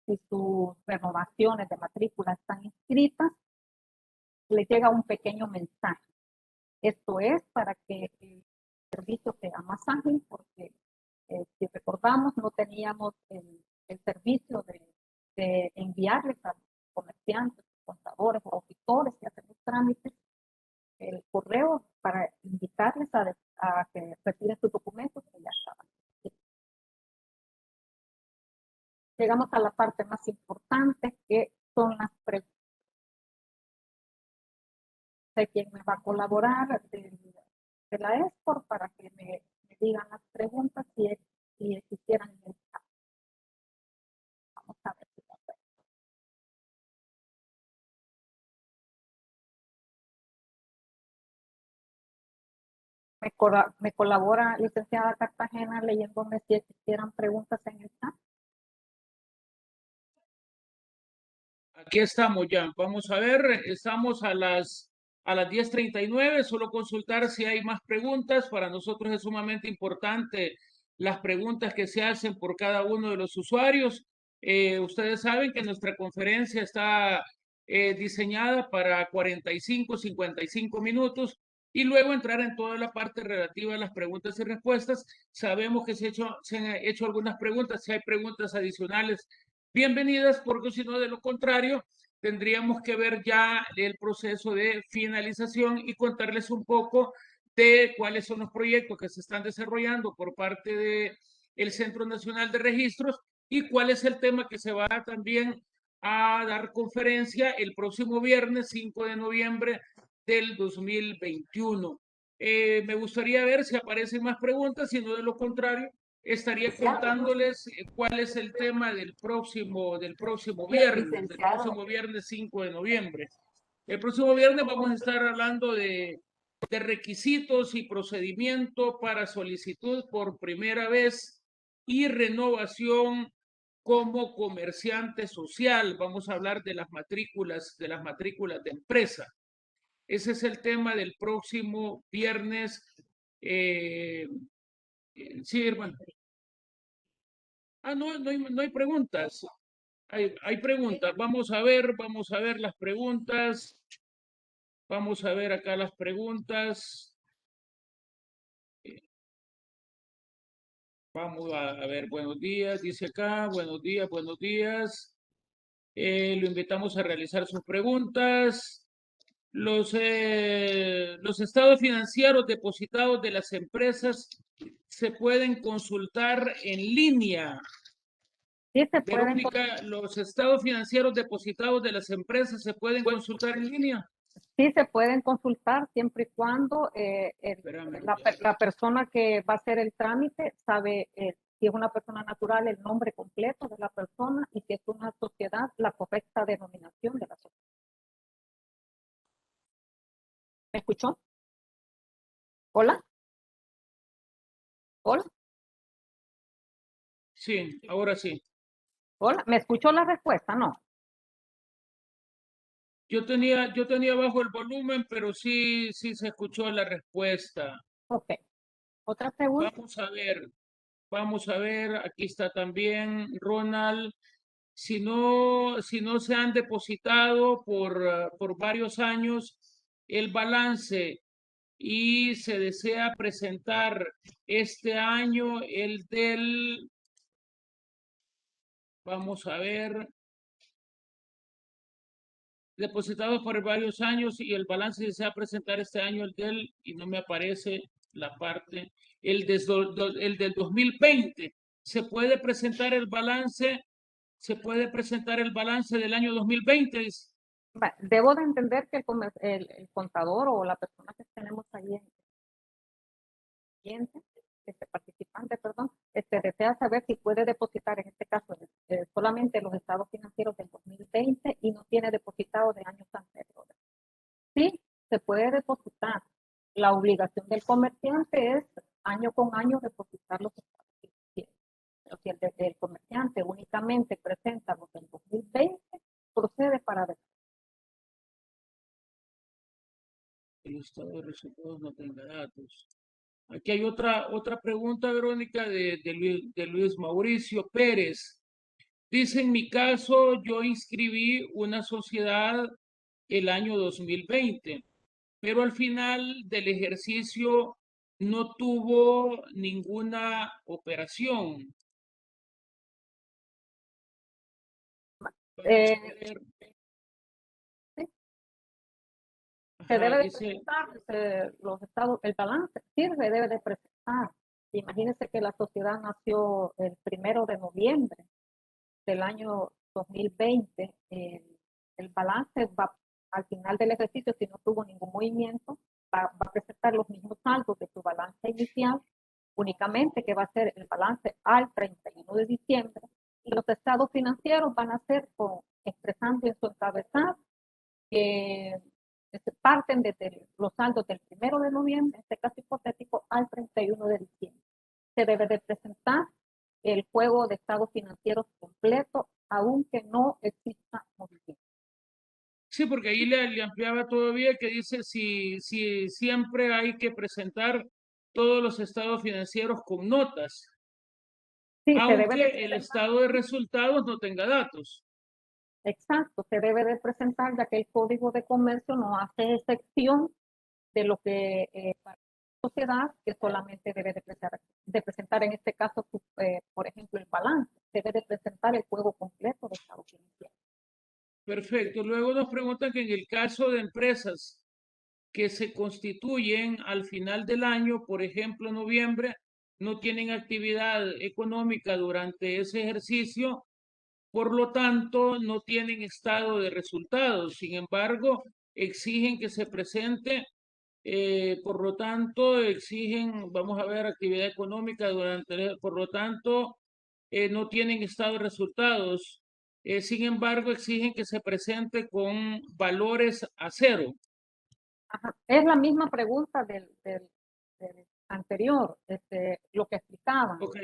si sus renovaciones de matrícula están inscritas, les llega un pequeño mensaje. Esto es para que el servicio sea más ágil, porque si recordamos, no teníamos el servicio de enviarles a los comerciantes, contadores o auditores que hacen los trámites el correo para invitarles a que retiren sus documentos que ya estaban. Llegamos a la parte más importante, que son las preguntas. Sé quién me va a colaborar de la ESPOR para que me digan las preguntas si quisieran en el caso. Vamos a ver si lo hacemos. Me colabora licenciada Cartagena leyéndome si existieran preguntas en el chat. Aquí estamos ya. Vamos a ver, estamos a las 10:39. Solo consultar si hay más preguntas. Para nosotros es sumamente importante las preguntas que se hacen por cada uno de los usuarios. Ustedes saben que nuestra conferencia está diseñada para 45, 55 minutos y luego entrar en toda la parte relativa a las preguntas y respuestas. Sabemos que se han hecho algunas preguntas. Si hay preguntas adicionales, bienvenidas, porque si no, de lo contrario, tendríamos que ver ya el proceso de finalización y contarles un poco de cuáles son los proyectos que se están desarrollando por parte del Centro Nacional de Registros y cuál es el tema que se va también a dar conferencia el próximo viernes 5 de noviembre del 2021. Me gustaría ver si aparecen más preguntas, si no de lo contrario, estaría contándoles cuál es el tema del próximo viernes 5 de noviembre. El próximo viernes vamos a estar hablando de requisitos y procedimiento para solicitud por primera vez y renovación como comerciante social. Vamos a hablar de las matrículas de empresa. Ese es el tema del próximo viernes. Sí, hermano. No hay preguntas. Hay preguntas. Vamos a ver las preguntas. Vamos a ver acá las preguntas. Vamos a ver, buenos días, dice acá, buenos días, buenos días. Lo invitamos a realizar sus preguntas. Los estados financieros depositados de las empresas se pueden consultar en línea. Sí, se pueden. Verónica, los estados financieros depositados de las empresas se pueden consultar en línea. Sí, se pueden consultar siempre y cuando la persona que va a hacer el trámite sabe si es una persona natural, el nombre completo de la persona, y si es una sociedad, la correcta denominación de la sociedad. ¿Me escuchó? ¿Hola? ¿Hola? Sí, ahora sí. ¿Hola? ¿Me escuchó la respuesta? No. Yo tenía bajo el volumen, pero sí se escuchó la respuesta. Ok. ¿Otra pregunta? Vamos a ver, aquí está también Ronald. Si no se han depositado por varios años el balance y se desea presentar este año vamos a ver, depositado por varios años y el balance se desea presentar este año y no me aparece la parte, el del 2020. ¿Se puede presentar el balance? ¿Se puede presentar el balance del año 2020? Debo de entender que el contador o la persona que tenemos ahí participante, desea saber si puede depositar, en este caso, solamente los estados financieros del 2020 y no tiene depositado de años anteriores. Sí, se puede depositar. La obligación del comerciante es año con año depositar los estados financieros. Pero si el comerciante únicamente presenta los del 2020, procede para ver. El estado de resultados no tenga datos. Aquí hay otra pregunta, Verónica, de Luis Mauricio Pérez. Dice, en mi caso, yo inscribí una sociedad el año 2020, pero al final del ejercicio no tuvo ninguna operación. Se debe de presentar los estados, el balance, sí se debe de presentar. Imagínense que la sociedad nació el 1 de noviembre del año 2020. El balance va al final del ejercicio, si no tuvo ningún movimiento, va a presentar los mismos saldos de su balance inicial, únicamente que va a ser el balance al 31 de diciembre. Y los estados financieros van a ser expresando en su encabezado que parten desde los saldos del 1 de noviembre, en este caso hipotético, al 31 de diciembre. Se debe de presentar el juego de estados financieros completo, aunque no exista movimiento. Sí, porque ahí le ampliaba todavía que dice si siempre hay que presentar todos los estados financieros con notas, sí, aunque el estado de resultados no tenga datos. Exacto, se debe de presentar, ya que el Código de Comercio no hace excepción de lo que para la sociedad, que solamente debe de presentar en este caso, por ejemplo, el balance, debe de presentar el juego completo de estado financiero. Perfecto. Luego nos preguntan que en el caso de empresas que se constituyen al final del año, por ejemplo, noviembre, no tienen actividad económica durante ese ejercicio, por lo tanto, no tienen estado de resultados. Sin embargo, exigen que se presente, por lo tanto, exigen, vamos a ver, actividad económica durante, por lo tanto, no tienen estado de resultados. Sin embargo, exigen que se presente con valores a cero. Ajá. Es la misma pregunta del anterior, lo que explicaban. Ok.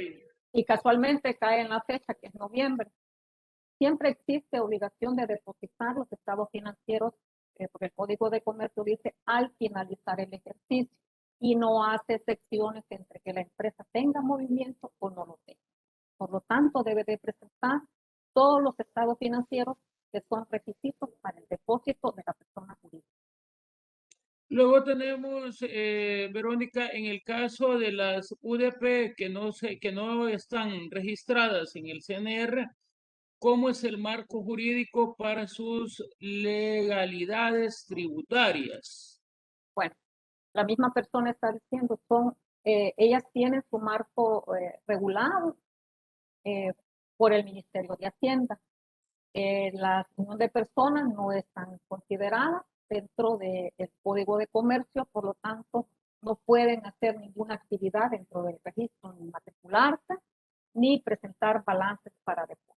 Y casualmente cae en la fecha que es noviembre. Siempre existe obligación de depositar los estados financieros, porque el Código de Comercio dice al finalizar el ejercicio y no hace excepciones entre que la empresa tenga movimiento o no lo tenga. Por lo tanto, debe de presentar todos los estados financieros que son requisitos para el depósito de la persona jurídica. Luego tenemos, Verónica, en el caso de las UDP que no están registradas en el CNR, ¿cómo es el marco jurídico para sus legalidades tributarias? Bueno, la misma persona está diciendo, ellas tienen su marco regulado eh, por el Ministerio de Hacienda. La unión de personas no están consideradas dentro del Código de Comercio, por lo tanto, no pueden hacer ninguna actividad dentro del registro, ni matricularse, ni presentar balances para depósito.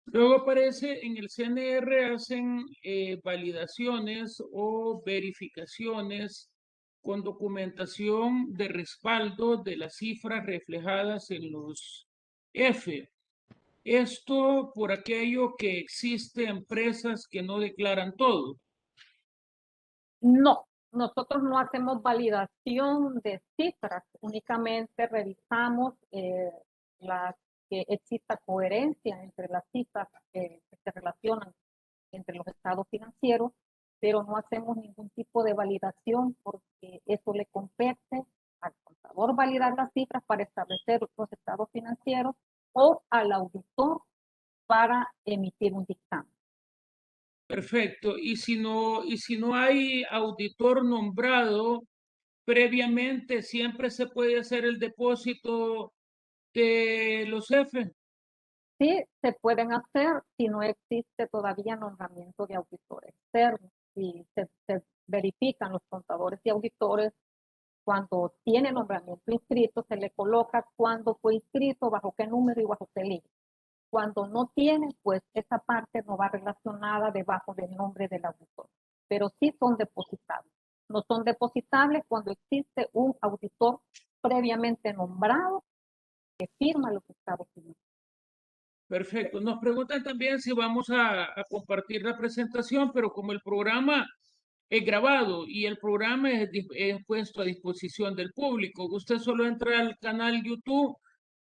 Luego aparece en el CNR, hacen validaciones o verificaciones con documentación de respaldo de las cifras reflejadas en los F. Esto por aquello que existe empresas que no declaran todo. No, nosotros no hacemos validación de cifras, únicamente revisamos que exista coherencia entre las cifras que se relacionan entre los estados financieros, pero no hacemos ningún tipo de validación porque eso le compete al contador validar las cifras para establecer los estados financieros o al auditor para emitir un dictamen. Perfecto. Y si no hay auditor nombrado previamente, siempre se puede hacer el depósito de los F. Sí, se pueden hacer si no existe todavía nombramiento de auditor externo. Si se verifican los contadores y auditores, cuando tiene nombramiento inscrito, se le coloca cuándo fue inscrito, bajo qué número y bajo qué línea. Cuando no tiene, pues esa parte no va relacionada debajo del nombre del auditor, pero sí son depositables. No son depositables cuando existe un auditor previamente nombrado que firma los estados financieros. Perfecto. Nos preguntan también si vamos a compartir la presentación, pero como el programa es grabado y el programa es puesto a disposición del público, usted solo entra al canal YouTube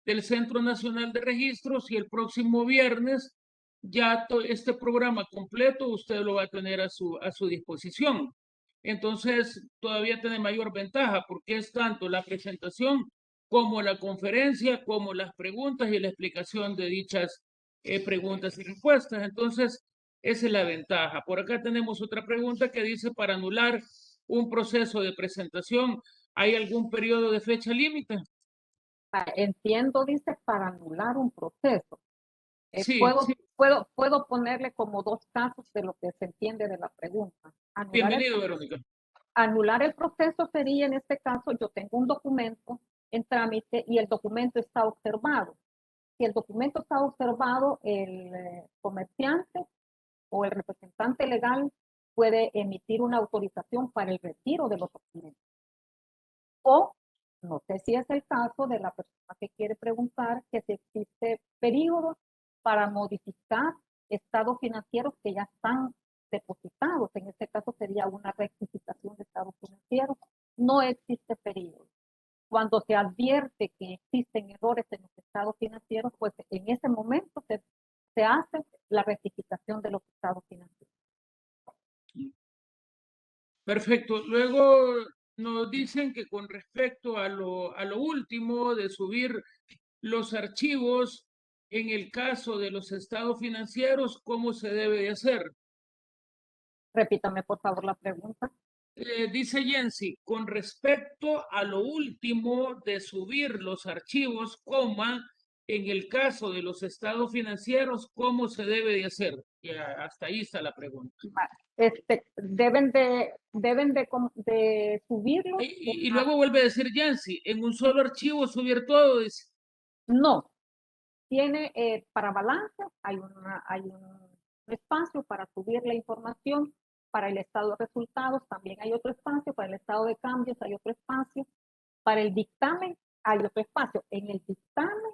del Centro Nacional de Registros y el próximo viernes ya este programa completo usted lo va a tener a su disposición. Entonces, todavía tiene mayor ventaja porque es tanto la presentación como la conferencia, como las preguntas y la explicación de dichas preguntas y respuestas. Entonces, esa es la ventaja. Por acá tenemos otra pregunta que dice, para anular un proceso de presentación, ¿hay algún periodo de fecha límite? Entiendo, dice, para anular un proceso. Sí, Puedo ponerle como dos casos de lo que se entiende de la pregunta. bienvenido, Verónica. Anular el proceso sería, en este caso, yo tengo un documento en trámite y el documento está observado. Si el documento está observado, el comerciante o el representante legal puede emitir una autorización para el retiro de los documentos. O, no sé si es el caso de la persona que quiere preguntar que si existe periodo para modificar estados financieros que ya están depositados. En este caso sería una rectificación de estados financieros. No existe periodo. Cuando se advierte que existen errores en los estados financieros, pues en ese momento se hace la rectificación de los estados financieros. Perfecto. Luego nos dicen que con respecto a lo último de subir los archivos, en el caso de los estados financieros, ¿cómo se debe de hacer? Repítame, por favor, la pregunta. Dice Jensi, con respecto a lo último de subir los archivos, coma, en el caso de los estados financieros, ¿cómo se debe de hacer? Ya, hasta ahí está la pregunta. Deben de subirlo. Y luego vuelve a decir Jensi, en un solo archivo subir todo, dice. No, tiene para balance, hay un espacio para subir la información, para el estado de resultados también hay otro espacio, para el estado de cambios hay otro espacio, para el dictamen hay otro espacio. En el dictamen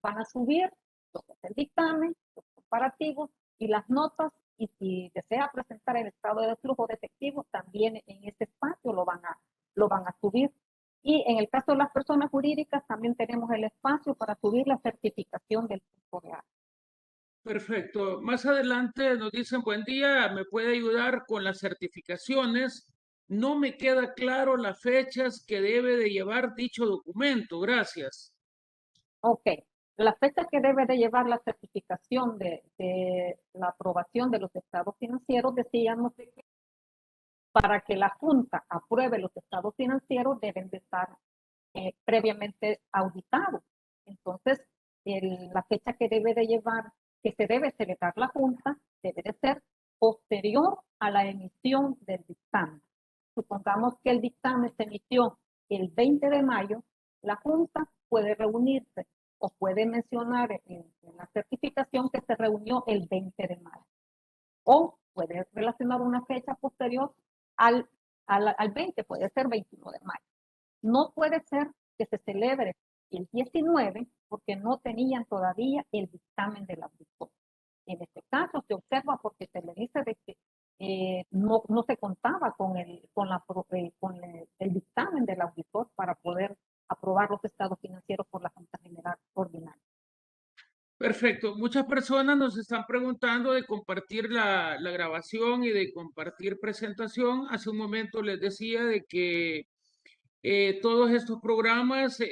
van a subir lo que es el dictamen, los comparativos y las notas, y si desea presentar el estado de flujo de efectivo, también en ese espacio lo van a subir. Y en el caso de las personas jurídicas, también tenemos el espacio para subir la certificación del flujo real. Perfecto. Más adelante nos dicen, buen día, ¿me puede ayudar con las certificaciones? No me queda claro las fechas que debe de llevar dicho documento. Gracias. Ok, la fecha que debe de llevar la certificación de la aprobación de los estados financieros, decíamos que para que la Junta apruebe los estados financieros deben de estar previamente auditados. Entonces, la fecha que debe de llevar, que se debe celebrar la Junta, debe de ser posterior a la emisión del dictamen. Supongamos que el dictamen se emitió el 20 de mayo, la Junta puede reunirse o puede mencionar en la certificación que se reunió el 20 de mayo. O puede relacionar una fecha posterior al 20, puede ser 21 de mayo. No puede ser que se celebre el 19 porque no tenían todavía el dictamen del auditor. En este caso se observa porque se le dice de que no se contaba con el dictamen del auditor para poder aprobar los estados financieros por la Junta General Ordinaria. Perfecto. Muchas personas nos están preguntando de compartir la grabación y de compartir presentación. Hace un momento les decía de que todos estos programas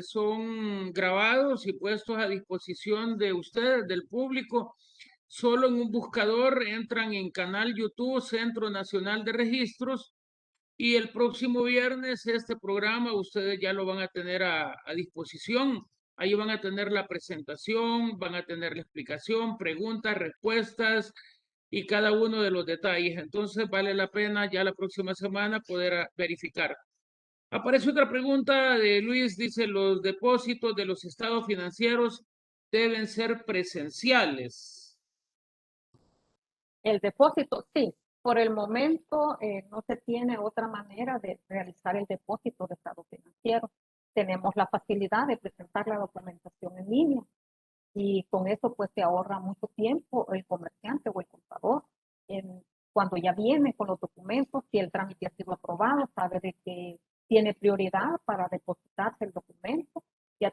son grabados y puestos a disposición de ustedes, del público. Solo en un buscador entran en canal YouTube Centro Nacional de Registros y el próximo viernes este programa ustedes ya lo van a tener a disposición. Ahí van a tener la presentación, van a tener la explicación, preguntas, respuestas y cada uno de los detalles. Entonces vale la pena ya la próxima semana poder verificar. Aparece otra pregunta de Luis, dice, los depósitos de los estados financieros deben ser presenciales. El depósito, sí. Por el momento no se tiene otra manera de realizar el depósito de estado financiero. Tenemos la facilidad de presentar la documentación en línea y con eso pues se ahorra mucho tiempo el comerciante o el contador. Cuando ya viene con los documentos, si el trámite ha sido aprobado, sabe de que tiene prioridad para depositarse el documento, ya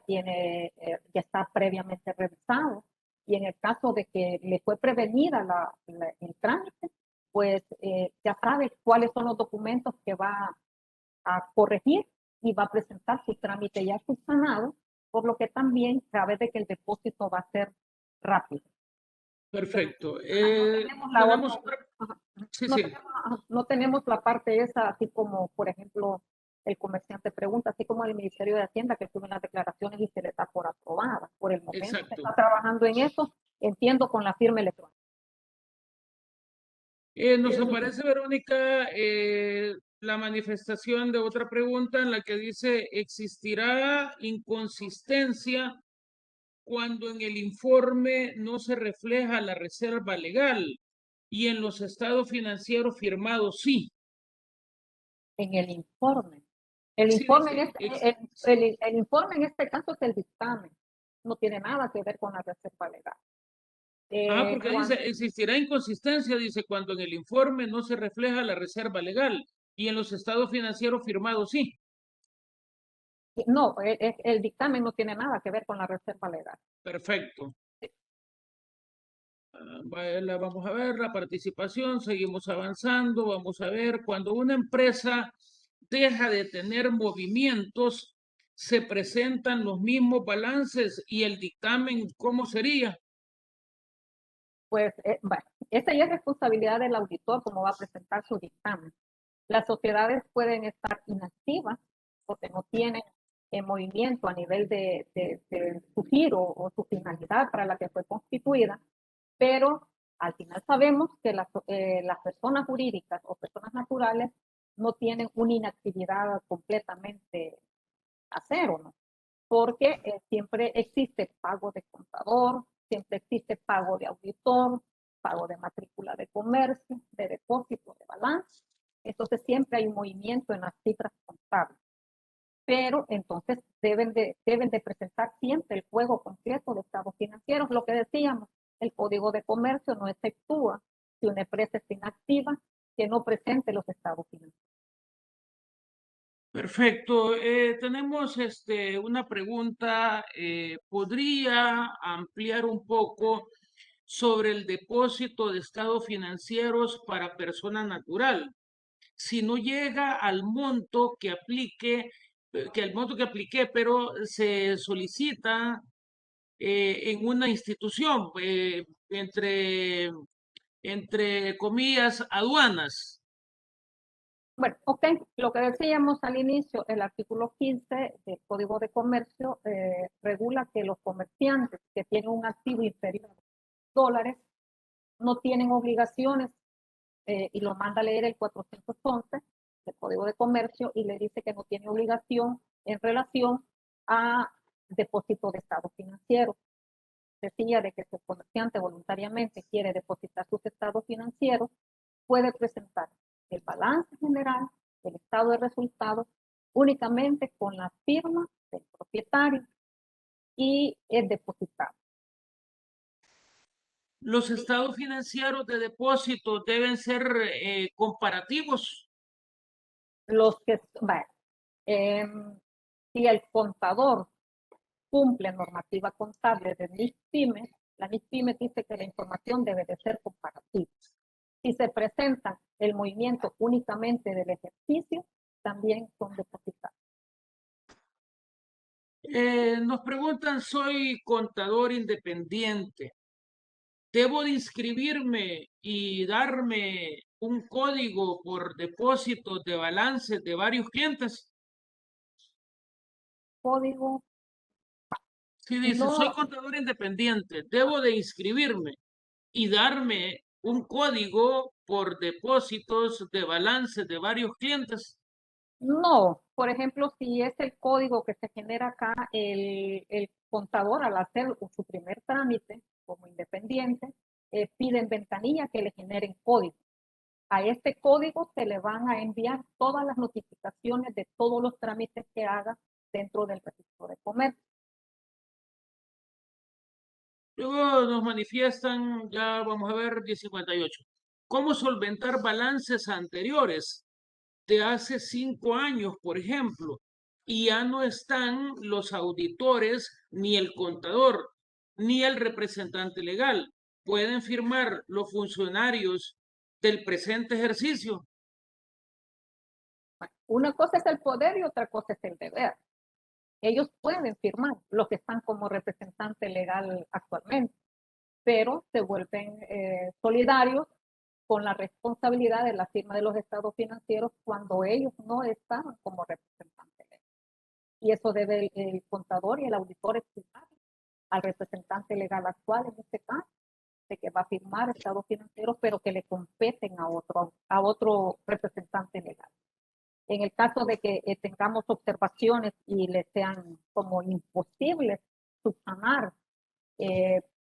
está previamente revisado. Y en el caso de que le fue prevenida el trámite, pues ya sabe cuáles son los documentos que va a corregir y va a presentar su trámite ya subsanado, por lo que también sabe de que el depósito va a ser rápido. Perfecto. No tenemos la parte esa, así como, por ejemplo, el comerciante pregunta, así como el Ministerio de Hacienda, que suben las declaraciones y se les da por aprobada. Por el momento Exacto. se está trabajando en eso, entiendo, con la firma electrónica. Nos aparece, Verónica, la manifestación de otra pregunta en la que dice, ¿existirá inconsistencia cuando en el informe no se refleja la reserva legal y en los estados financieros firmados sí? En el informe. El Sí, informe, dice, el informe en este caso es el dictamen. No tiene nada que ver con la reserva legal. porque dice, existirá inconsistencia, dice, cuando en el informe no se refleja la reserva legal y en los estados financieros firmados sí. No, el dictamen no tiene nada que ver con la reserva legal. Perfecto. Vamos a ver la participación, seguimos avanzando, vamos a ver, cuando una empresa deja de tener movimientos, se presentan los mismos balances y el dictamen, ¿cómo sería? Pues, bueno, Esta ya es responsabilidad del auditor cómo va a presentar su dictamen. Las sociedades pueden estar inactivas porque no tienen movimiento a nivel de su giro o su finalidad para la que fue constituida, pero al final sabemos que las personas jurídicas o personas naturales no tienen una inactividad completamente a cero, ¿no? Porque siempre existe pago de contador, siempre existe pago de auditor, pago de matrícula de comercio, de depósito, de balance. Entonces siempre hay un movimiento en las cifras contables. Pero entonces deben de presentar siempre el juego completo de estados financieros. Lo que decíamos, el Código de Comercio no exceptúa si una empresa es inactiva que no presente los estados financieros. Perfecto. Tenemos una pregunta. ¿Podría ampliar un poco sobre el depósito de estados financieros para persona natural? Si no llega al monto que aplique, pero se solicita en una institución, entre comillas, aduanas. Bueno, ok, lo que decíamos al inicio, el artículo 15 del Código de Comercio regula que los comerciantes que tienen un activo inferior a $, no tienen obligaciones, y lo manda a leer el 411 del Código de Comercio y le dice que no tiene obligación en relación a depósito de estado financiero. Decía de que si el comerciante voluntariamente quiere depositar sus estados financieros, puede presentar el balance general, el estado de resultados, únicamente con la firma del propietario y el depositario. Los estados financieros de depósito deben ser comparativos. Los que, bueno, si el contador cumple normativa contable de NIF-PYME, la NIF-PYME dice que la información debe de ser comparativa. Si se presenta el movimiento únicamente del ejercicio, también son depositados. Nos preguntan, soy contador independiente. ¿Debo de inscribirme y darme un código por depósito de balance de varios clientes? Código. Si dice, soy No, contador independiente, debo de inscribirme y darme un código por depósitos de balance de varios clientes. no, por ejemplo, si es el código que se genera acá, el contador al hacer su primer trámite como independiente, pide en ventanilla que le generen código. A este código se le van a enviar todas las notificaciones de todos los trámites que haga dentro del registro de comercio. Luego nos manifiestan, ya vamos a ver, 1058. ¿Cómo solventar balances anteriores de hace 5 años, por ejemplo? Y ya no están los auditores, ni el contador, ni el representante legal. ¿Pueden firmar los funcionarios del presente ejercicio? Una cosa es el poder y otra cosa es el deber. Ellos pueden firmar los que están como representante legal actualmente, pero se vuelven solidarios con la responsabilidad de la firma de los estados financieros cuando ellos no están como representante legal. Y eso debe el contador y el auditor explicar al representante legal actual, en este caso, de que va a firmar estados financieros, pero que le competen a otro representante legal. En el caso de que tengamos observaciones y le sean como imposibles subsanar,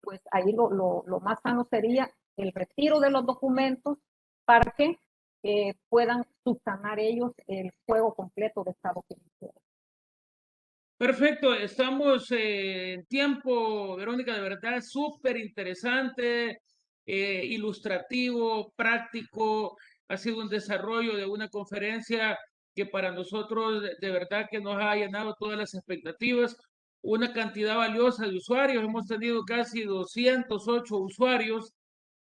pues ahí lo más sano sería el retiro de los documentos para que puedan subsanar ellos el juego completo de estado financiero. Perfecto, estamos en tiempo, Verónica, de verdad, súper interesante, ilustrativo, práctico. Ha sido un desarrollo de una conferencia que para nosotros de verdad que nos ha llenado todas las expectativas. Una cantidad valiosa de usuarios. Hemos tenido casi 208 usuarios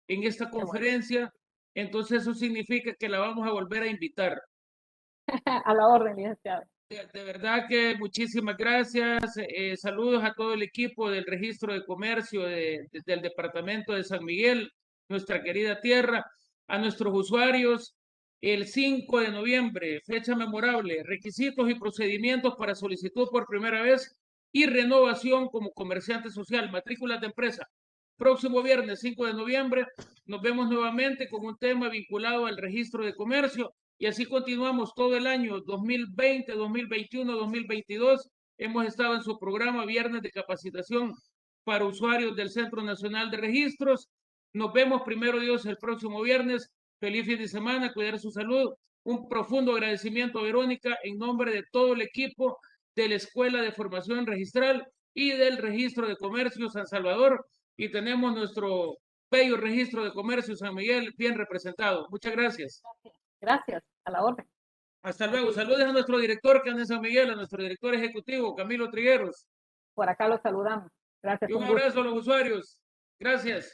en esta conferencia. Entonces eso significa que la vamos a volver a invitar. A la orden, licenciado. De verdad que muchísimas gracias. Saludos a todo el equipo del Registro de Comercio del Departamento de San Miguel. nuestra querida tierra. A nuestros usuarios, el 5 de noviembre, fecha memorable, requisitos y procedimientos para solicitud por primera vez y renovación como comerciante social, matrículas de empresa. Próximo viernes 5 de noviembre nos vemos nuevamente con un tema vinculado al registro de comercio y así continuamos todo el año 2020, 2021, 2022. Hemos estado en su programa Viernes de Capacitación para usuarios del Centro Nacional de Registros. Nos vemos primero Dios el próximo viernes. Feliz fin de semana, cuidar su salud. Un profundo agradecimiento a Verónica en nombre de todo el equipo de la Escuela de Formación Registral y del Registro de Comercio San Salvador. Y tenemos nuestro bello Registro de Comercio San Miguel bien representado. Muchas gracias. Gracias, a la orden. Hasta luego. Saludos a nuestro director que anda en San Miguel, a nuestro director ejecutivo, Camilo Trigueros. Por acá los saludamos. Gracias. Y un abrazo a los usuarios. Gracias.